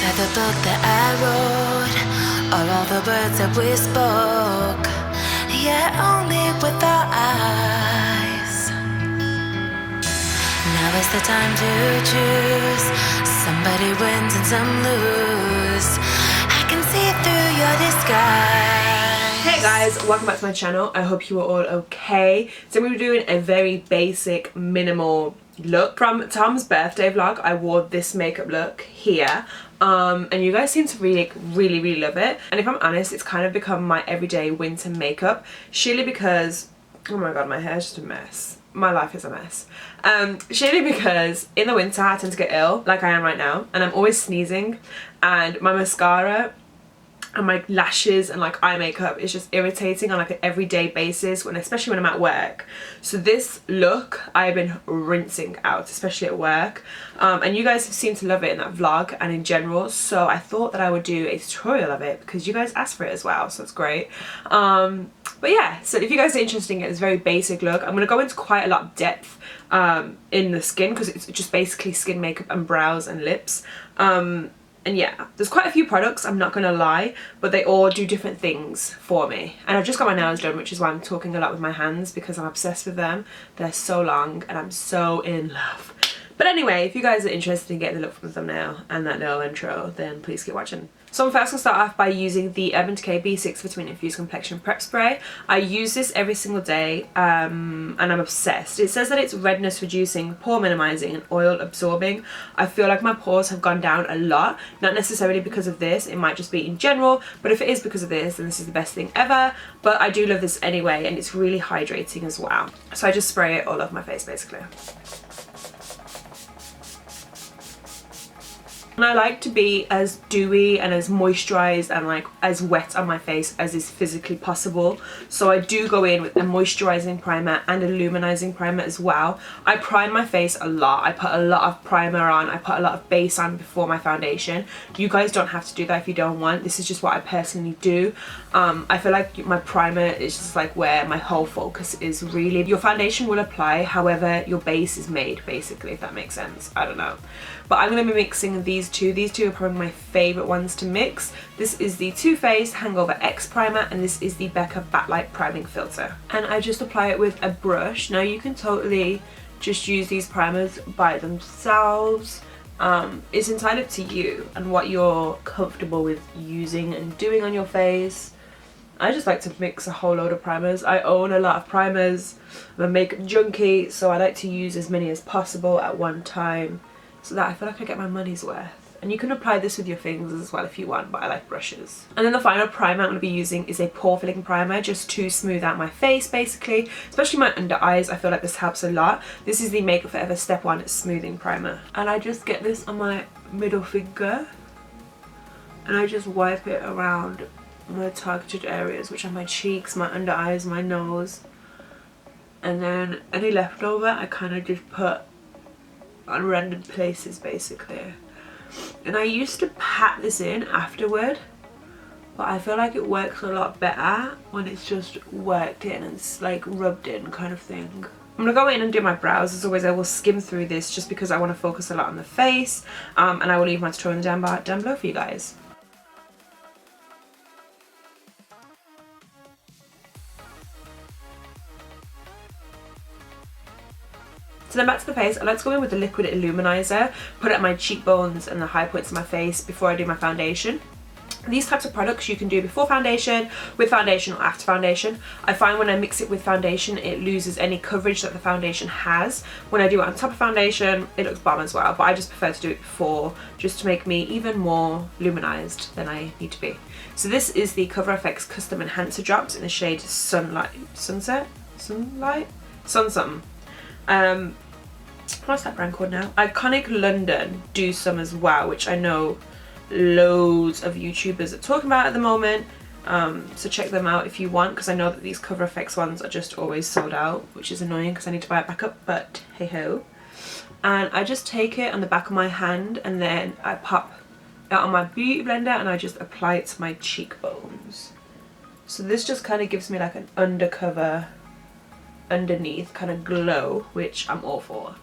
Said the book that I wrote, all the words that we spoke, yeah, only with our eyes. Now is the time to choose. Somebody wins and some lose. I can see through your disguise. Hey guys, welcome back to my channel. I hope you are all okay. So we're doing a very basic, minimal look. From Tom's birthday vlog, I wore this makeup look here. And you guys seem to really love it. And if I'm honest, it's kind of become my everyday winter makeup. Surely because, oh my god, my hair's just a mess. My life is a mess. Surely because in the winter I tend to get ill, like I am right now, and I'm always sneezing, and my mascara and my lashes and like eye makeup is just irritating on like an everyday basis, especially when I'm at work. So this look I've been rinsing out, especially at work, and you guys seem to love it in that vlog and in general, so I thought that I would do a tutorial of it because you guys asked for it as well, so it's great. But yeah, so if you guys are interested in it, it's a very basic look. I'm going to go into quite a lot of depth in the skin because it's just basically skin makeup and brows and lips. And yeah, there's quite a few products, I'm not gonna lie, but they all do different things for me. And I've just got my nails done, which is why I'm talking a lot with my hands, because I'm obsessed with them. They're so long and I'm so in love. But anyway, if you guys are interested in getting the look from the thumbnail and that little intro, then please keep watching. So I'm first going to start off by using the Urban Decay B6 Vitamin Infused Complexion Prep Spray. I use this every single day and I'm obsessed. It says that it's redness reducing, pore minimizing and oil absorbing. I feel like my pores have gone down a lot, not necessarily because of this, it might just be in general, but if it is because of this, then this is the best thing ever. But I do love this anyway, and it's really hydrating as well. So I just spray it all over my face basically. And I like to be as dewy and as moisturised and like as wet on my face as is physically possible. So I do go in with a moisturising primer and a luminising primer as well. I prime my face a lot. I put a lot of primer on. I put a lot of base on before my foundation. You guys don't have to do that if you don't want. This is just what I personally do. I feel like my primer is just like where my whole focus is really. Your foundation will apply however your base is made, basically, if that makes sense. I don't know. But I'm going to be mixing these two. These two are probably my favourite ones to mix. This is the Too Faced Hangover X Primer and this is the Becca Backlight Priming Filter. And I just apply it with a brush. Now you can totally just use these primers by themselves. It's entirely up to you and what you're comfortable with using and doing on your face. I just like to mix a whole load of primers. I own a lot of primers. I'm a makeup junkie, so I like to use as many as possible at one time, so that I feel like I get my money's worth. And you can apply this with your fingers as well if you want, but I like brushes. And then the final primer I'm going to be using is a pore filling primer, just to smooth out my face basically, especially my under eyes. I feel like this helps a lot. This is the Makeup Forever Step 1 Smoothing Primer. And I just get this on my middle finger and I just wipe it around my targeted areas, which are my cheeks, my under eyes, my nose. And then any leftover I kind of just put on random places basically. And I used to pat this in afterward, but I feel like it works a lot better when it's just worked in and it's like rubbed in kind of thing. I'm gonna go in and do my brows. As always, I will skim through this just because I want to focus a lot on the face, and I will leave my tutorial in the down below for you guys. So then back to the face, I like to go in with the liquid illuminizer, put it at my cheekbones and the high points of my face before I do my foundation. These types of products you can do before foundation, with foundation or after foundation. I find when I mix it with foundation it loses any coverage that the foundation has. When I do it on top of foundation it looks bomb as well, but I just prefer to do it before, just to make me even more luminized than I need to be. So this is the Cover FX Custom Enhancer Drops in the shade Sunlight, Sunset? Sunlight? Sun something. What's that brand called now? Iconic London do some as well, which I know loads of YouTubers are talking about at the moment. So check them out if you want, because I know that these Cover FX ones are just always sold out, which is annoying because I need to buy it back up, but hey ho. And I just take it on the back of my hand and then I pop it on my beauty blender and I just apply it to my cheekbones. So this just kind of gives me like an undercover, underneath kind of glow, which I'm all for.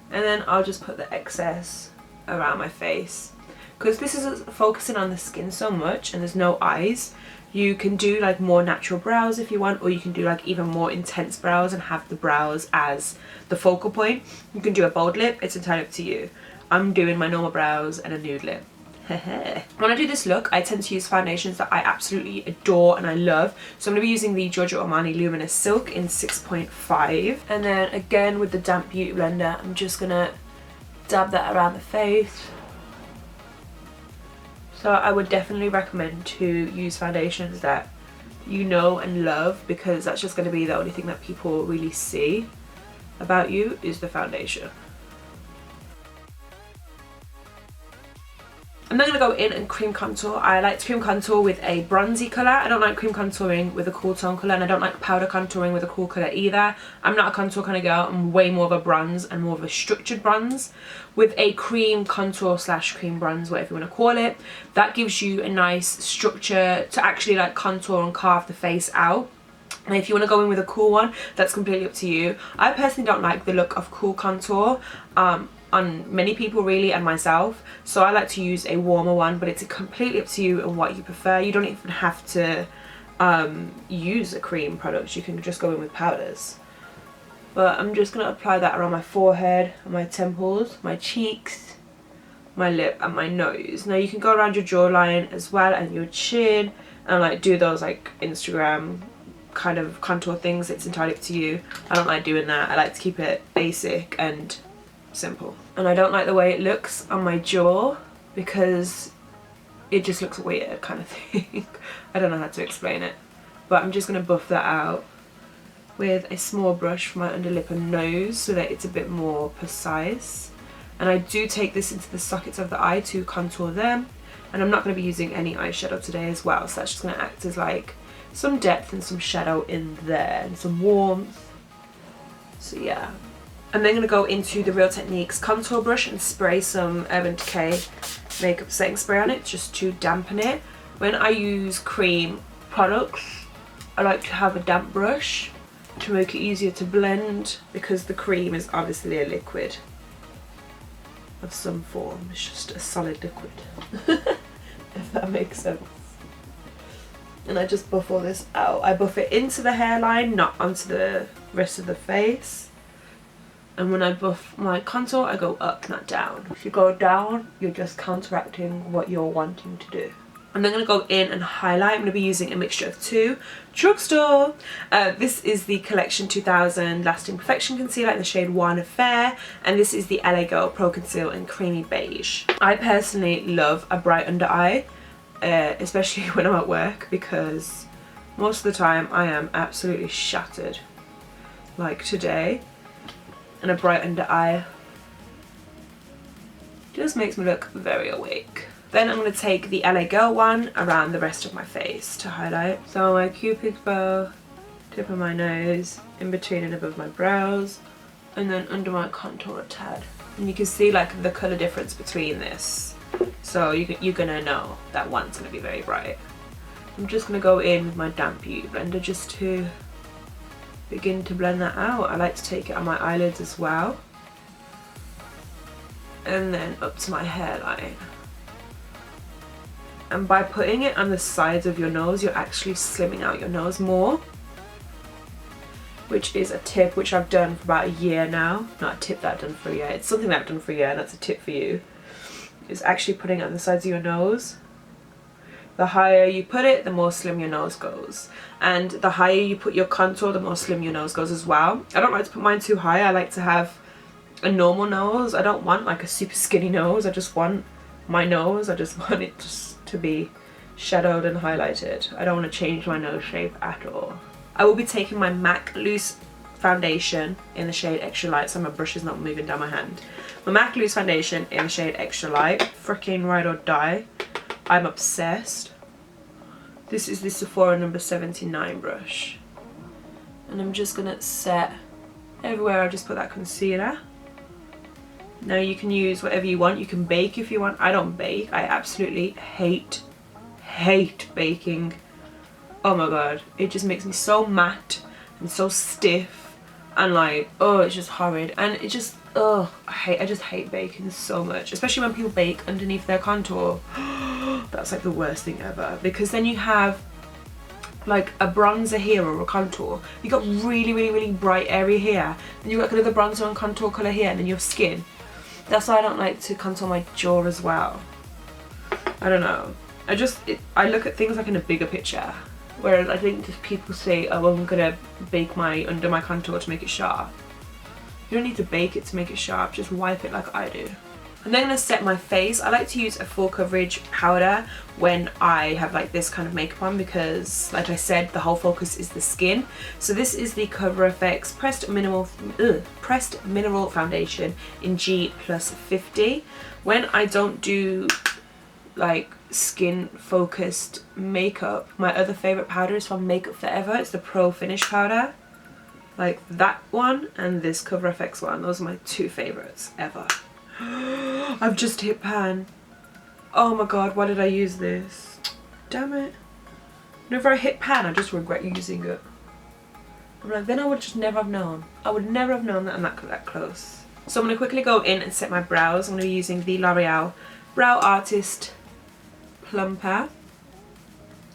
And then I'll just put the excess around my face. because this is focusing on the skin so much and there's no eyes, you can do like more natural brows if you want, or you can do like even more intense brows and have the brows as the focal point. You can do a bold lip, it's entirely up to you. I'm doing my normal brows and a nude lip. When I do this look, I tend to use foundations that I absolutely adore and I love. So I'm going to be using the Giorgio Armani Luminous Silk in 6.5. And then again with the damp beauty blender, I'm just going to dab that around the face. So I would definitely recommend to use foundations that you know and love, because that's just going to be the only thing that people really see about you is the foundation. I'm then going to go in and cream contour. I like to cream contour with a bronzy colour. I don't like cream contouring with a cool tone colour, and I don't like powder contouring with a cool colour either. I'm not a contour kind of girl. I'm way more of a bronze and more of a structured bronze. With a cream contour slash cream bronze, whatever you want to call it, that gives you a nice structure to actually like contour and carve the face out. And if you want to go in with a cool one, that's completely up to you. I personally don't like the look of cool contour on many people really, and myself, so I like to use a warmer one, but it's completely up to you and what you prefer. You don't even have to use a cream product, you can just go in with powders. But I'm just going to apply that around my forehead, my temples, my cheeks, my lip and my nose. Now you can go around your jawline as well and your chin and like do those like Instagram kind of contour things. It's entirely up to you. I don't like doing that. I like to keep it basic and simple. And I don't like the way it looks on my jaw because it just looks weird kind of thing. I don't know how to explain it, but I'm just going to buff that out with a small brush for my underlip and nose so that it's a bit more precise. And I do take this into the sockets of the eye to contour them, and I'm not going to be using any eyeshadow today as well, so that's just going to act as like some depth and some shadow in there and some warmth. So yeah. I'm then going to go into the Real Techniques contour brush and spray some Urban Decay makeup setting spray on it just to dampen it. When I use cream products, I like to have a damp brush to make it easier to blend, because the cream is obviously a liquid of some form. It's just a solid liquid, if that makes sense. And I just buff all this out. I buff it into the hairline, not onto the rest of the face. And when I buff my contour, I go up, not down. If you go down, you're just counteracting what you're wanting to do. I'm then going to go in and highlight. I'm going to be using a mixture of two. Drugstore. This is the Collection 2000 Lasting Perfection Concealer in the shade One Affair. And this is the LA Girl Pro Conceal in Creamy Beige. I personally love a bright under eye, especially when I'm at work, because most of the time I am absolutely shattered. Like today. And a bright under eye just makes me look very awake. Then I'm going to take the LA Girl one around the rest of my face to highlight. So my cupid's bow, tip of my nose, in between and above my brows, and then under my contour a tad. And you can see like the colour difference between this. So you're going to know that one's going to be very bright. I'm just going to go in with my damp beauty blender just to begin to blend that out. I like to take it on my eyelids as well. And then up to my hairline. And by putting it on the sides of your nose, you're actually slimming out your nose more. Which is a tip which I've done for about a year now. Not a tip that I've done for a year, it's something that I've done for a year, and that's a tip for you. Is actually putting it on the sides of your nose. The higher you put it, the more slim your nose goes. And the higher you put your contour, the more slim your nose goes as well. I don't like to put mine too high. I like to have a normal nose. I don't want like a super skinny nose. I just want my nose. I just want it just to be shadowed and highlighted. I don't want to change my nose shape at all. I will be taking my MAC Loose foundation in the shade Extra Light, so my brush is not moving down my hand. My MAC Loose foundation in the shade Extra Light. Freaking ride or die. I'm obsessed. This is the Sephora number 79 brush. And I'm just going to set everywhere I just put that concealer. Now you can use whatever you want. You can bake if you want. I don't bake. I absolutely hate baking. Oh my god. It just makes me so matte and so stiff. And like, oh, it's just horrid. And it just, oh, I just hate baking so much, especially when people bake underneath their contour. That's like the worst thing ever, because then you have like a bronzer here or a contour. You got really, really, really bright area here, then you got kind of the bronzer and contour color here, and then your skin. That's why I don't like to contour my jaw as well. I don't know. I look at things like in a bigger picture. Whereas I think just people say, oh, I'm gonna bake under my contour to make it sharp. You don't need to bake it to make it sharp, just wipe it like I do. I'm then gonna set my face. I like to use a full coverage powder when I have like this kind of makeup on, because like I said, the whole focus is the skin. So this is the Cover FX Pressed Mineral Foundation in G+50. When I don't do like skin focused makeup, my other favorite powder is from Makeup Forever. It's the Pro Finish powder, like that one and this Cover FX one. Those are my two favorites ever. I've just hit pan. Oh my god, why did I use this? Damn it. Whenever I hit pan, I just regret using it. I'm like, then I would just never have known. I would never have known that I'm that close. So I'm going to quickly go in and set my brows. I'm going to be using the L'Oreal Brow Artist Plumper.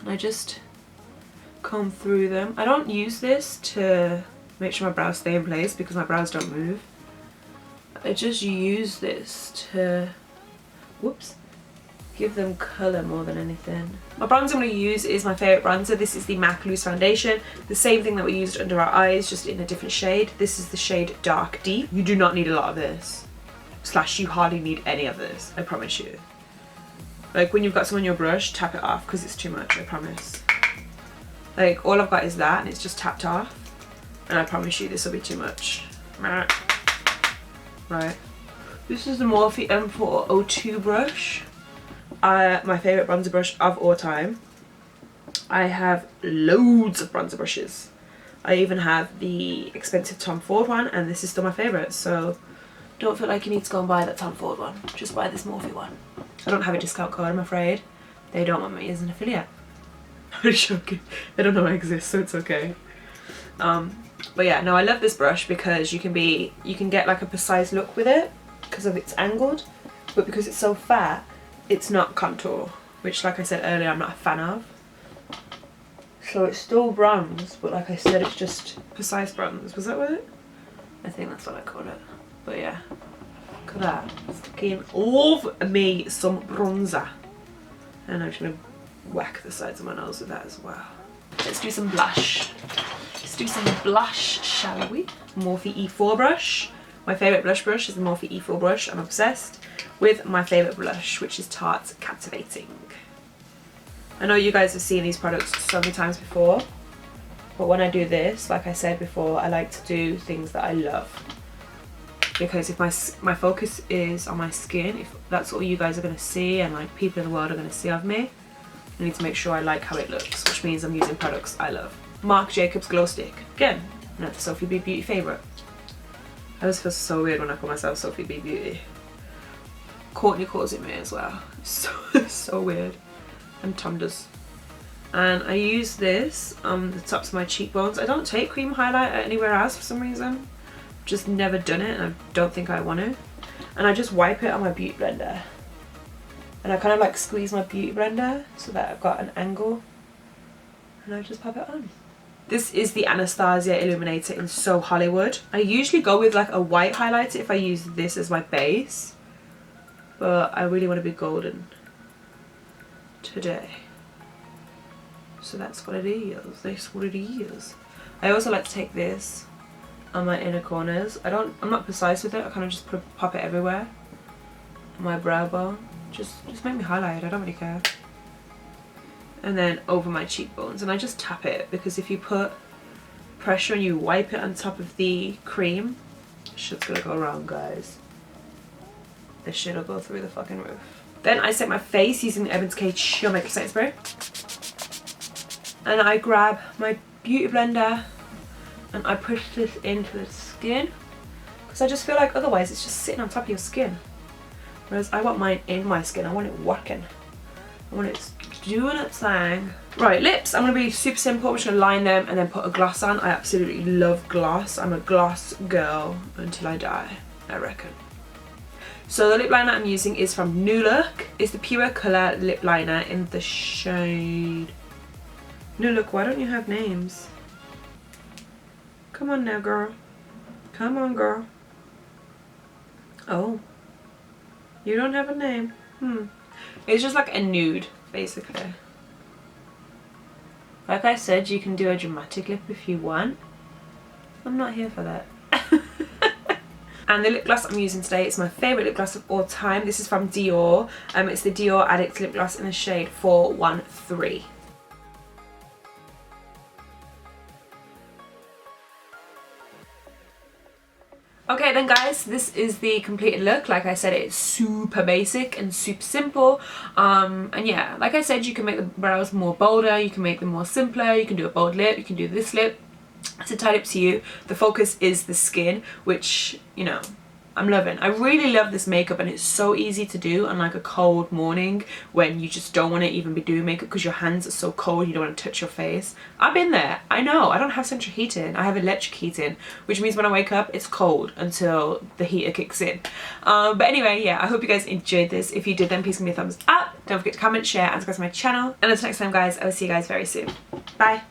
And I just comb through them. I don't use this to make sure my brows stay in place because my brows don't move. I just use this to, whoops, give them colour more than anything. My bronzer I'm going to use is my favourite bronzer. This is the MAC Loose Foundation. The same thing that we used under our eyes, just in a different shade. This is the shade Dark Deep. You do not need a lot of this. Slash, you hardly need any of this, I promise you. Like when you've got some on your brush, tap it off because it's too much, I promise. Like all I've got is that and it's just tapped off. And I promise you this will be too much. Right. This is the Morphe M402 brush. My favourite bronzer brush of all time. I have loads of bronzer brushes. I even have the expensive Tom Ford one, and this is still my favourite, so don't feel like you need to go and buy that Tom Ford one. Just buy this Morphe one. I don't have a discount code, I'm afraid. They don't want me as an affiliate. I'm joking. They don't know I exist, so it's okay. But yeah, no, I love this brush because you can get like a precise look with it because of it's angled, but because it's so fat, it's not contour, which like I said earlier, I'm not a fan of. So it's still bronze, but like I said, it's just precise bronze. Was that what it? I think that's what I call it. But yeah, look at that. Fucking love me some bronzer. And I'm just gonna whack the sides of my nose with that as well. Let's do some blush. Let's do some blush, shall we? Morphe E4 brush. My favourite blush brush is the Morphe E4 brush. I'm obsessed with my favourite blush, which is Tarte Captivating. I know you guys have seen these products so many times before, but when I do this, like I said before, I like to do things that I love. Because if my focus is on my skin, if that's all you guys are going to see and like people in the world are going to see of me, I need to make sure I like how it looks, which means I'm using products I love. Marc Jacobs Glow Stick. Again, another SophieBBeauty favourite. I always feel so weird when I call myself SophieBBeauty. Courtney calls it me as well. So weird. And Tom does. And I use this on the tops of my cheekbones. I don't take cream highlighter anywhere else for some reason. Just never done it, and I don't think I want to. And I just wipe it on my beauty blender. And I kind of like squeeze my beauty blender so that I've got an angle. And I just pop it on. This is the Anastasia Illuminator in So Hollywood. I usually go with like a white highlighter if I use this as my base. But I really want to be golden today. So that's what it is. That's what it is. I also like to take this on my inner corners. I'm not precise with it. I kind of just pop it everywhere. On my brow bone. Just make me highlight it. I don't really care. And then over my cheekbones. And I just tap it because if you put pressure and you wipe it on top of the cream, shit's gonna go wrong, guys. This shit'll go through the fucking roof. Then I set my face using the Urban Decay Chill Makeup Setting Spray. And I grab my beauty blender and I push this into the skin. Because I just feel like otherwise it's just sitting on top of your skin. Whereas I want mine in my skin. I want it working. I want it doing its thing. Right, lips, I'm going to be super simple. I'm just going to line them and then put a gloss on. I absolutely love gloss. I'm a gloss girl until I die, I reckon. So the lip liner I'm using is from New Look. It's the Pure Colour lip liner in the shade... New Look, why don't you have names? Come on now, girl. Come on, girl. Oh. You don't have a name? It's just like a nude, basically. Like I said, you can do a dramatic lip if you want. I'm not here for that. And the lip gloss I'm using today is my favourite lip gloss of all time. This is from Dior. It's the Dior Addict Lip Gloss in the shade 413. Okay then guys, this is the completed look. Like I said, it's super basic and super simple. And yeah, like I said, you can make the brows more bolder, you can make them more simpler, you can do a bold lip, you can do this lip. It's entirely up to you. The focus is the skin, which, you know, I'm loving. I really love this makeup, and it's so easy to do on like a cold morning when you just don't want to even be doing makeup because your hands are so cold, you don't want to touch your face. I've been there. I know. I don't have central heating. I have electric heating, which means when I wake up it's cold until the heater kicks in. But anyway, yeah, I hope you guys enjoyed this. If you did, then please give me a thumbs up. Don't forget to comment, share, and subscribe to my channel. And until next time guys, I will see you guys very soon. Bye.